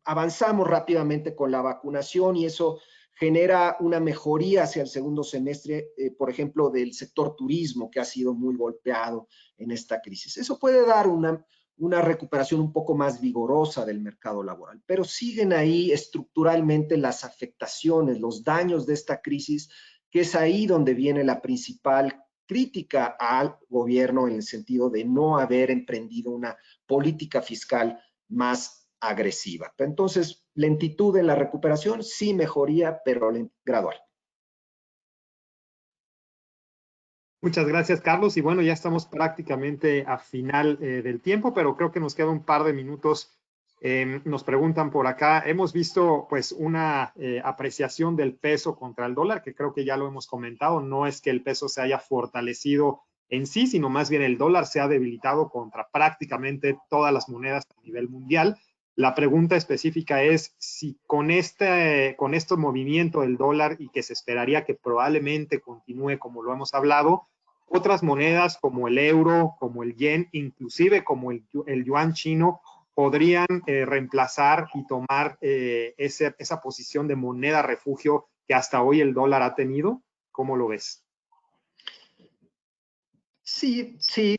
avanzamos rápidamente con la vacunación y eso genera una mejoría hacia el segundo semestre, por ejemplo, del sector turismo que ha sido muy golpeado en esta crisis. Eso puede dar una recuperación un poco más vigorosa del mercado laboral, pero siguen ahí estructuralmente las afectaciones, los daños de esta crisis, que es ahí donde viene la principal crítica al gobierno en el sentido de no haber emprendido una política fiscal más agresiva. Entonces, lentitud en la recuperación, sí mejoría, pero gradual. Muchas gracias, Carlos. Y bueno, ya estamos prácticamente a final del tiempo, pero creo que nos queda un par de minutos. Nos preguntan por acá, hemos visto pues una apreciación del peso contra el dólar, que creo que ya lo hemos comentado. No es que el peso se haya fortalecido en sí, sino más bien el dólar se ha debilitado contra prácticamente todas las monedas a nivel mundial. La pregunta específica es si con este movimiento del dólar y que se esperaría que probablemente continúe como lo hemos hablado, otras monedas como el euro, como el yen, inclusive como el yuan chino, podrían reemplazar y tomar esa posición de moneda refugio que hasta hoy el dólar ha tenido. ¿Cómo lo ves? Sí, sí,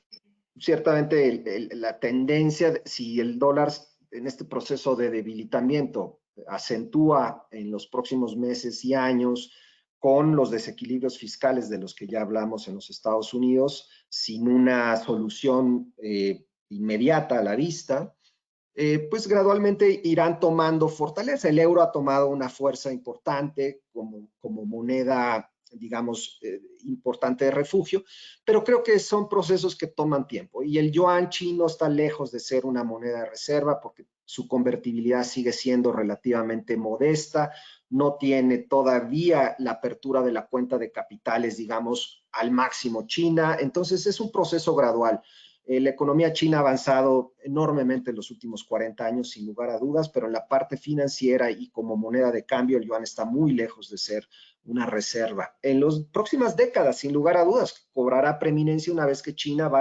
ciertamente la tendencia, si el dólar en este proceso de debilitamiento acentúa en los próximos meses y años con los desequilibrios fiscales de los que ya hablamos en los Estados Unidos, sin una solución inmediata a la vista, pues gradualmente irán tomando fortaleza. El euro ha tomado una fuerza importante como moneda, digamos, importante de refugio, pero creo que son procesos que toman tiempo. Y el yuan chino está lejos de ser una moneda de reserva porque su convertibilidad sigue siendo relativamente modesta, no tiene todavía la apertura de la cuenta de capitales, digamos, al máximo China. Entonces es un proceso gradual. La economía china ha avanzado enormemente en los últimos 40 años, sin lugar a dudas, pero en la parte financiera y como moneda de cambio, el yuan está muy lejos de ser una reserva. En las próximas décadas, sin lugar a dudas, cobrará preeminencia una vez que China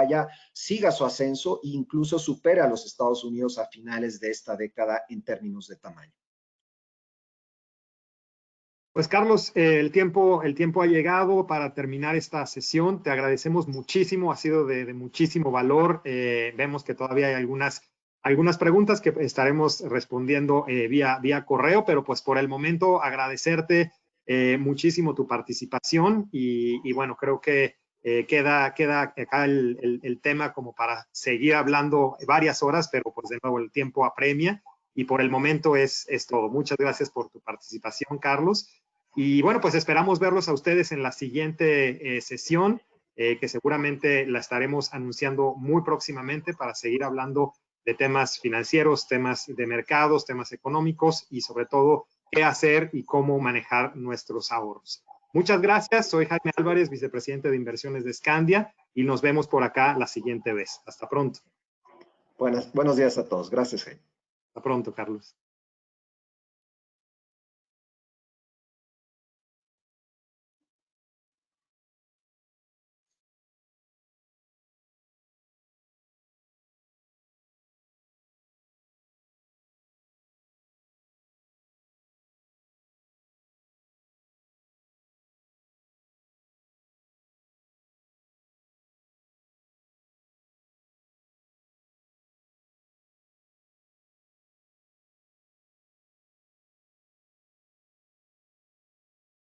siga su ascenso e incluso supere a los Estados Unidos a finales de esta década en términos de tamaño. Pues Carlos, el tiempo ha llegado para terminar esta sesión. Te agradecemos muchísimo, ha sido de muchísimo valor. Vemos que todavía hay algunas preguntas que estaremos respondiendo vía correo, pero pues por el momento agradecerte muchísimo tu participación y bueno, creo que queda acá el tema como para seguir hablando varias horas, pero pues de nuevo el tiempo apremia. Y por el momento es todo. Muchas gracias por tu participación, Carlos. Y bueno, pues esperamos verlos a ustedes en la siguiente sesión, que seguramente la estaremos anunciando muy próximamente para seguir hablando de temas financieros, temas de mercados, temas económicos y sobre todo qué hacer y cómo manejar nuestros ahorros. Muchas gracias. Soy Jaime Álvarez, vicepresidente de inversiones de Scandia y nos vemos por acá la siguiente vez. Hasta pronto. Buenos días a todos. Gracias, Jaime. Hasta pronto, Carlos.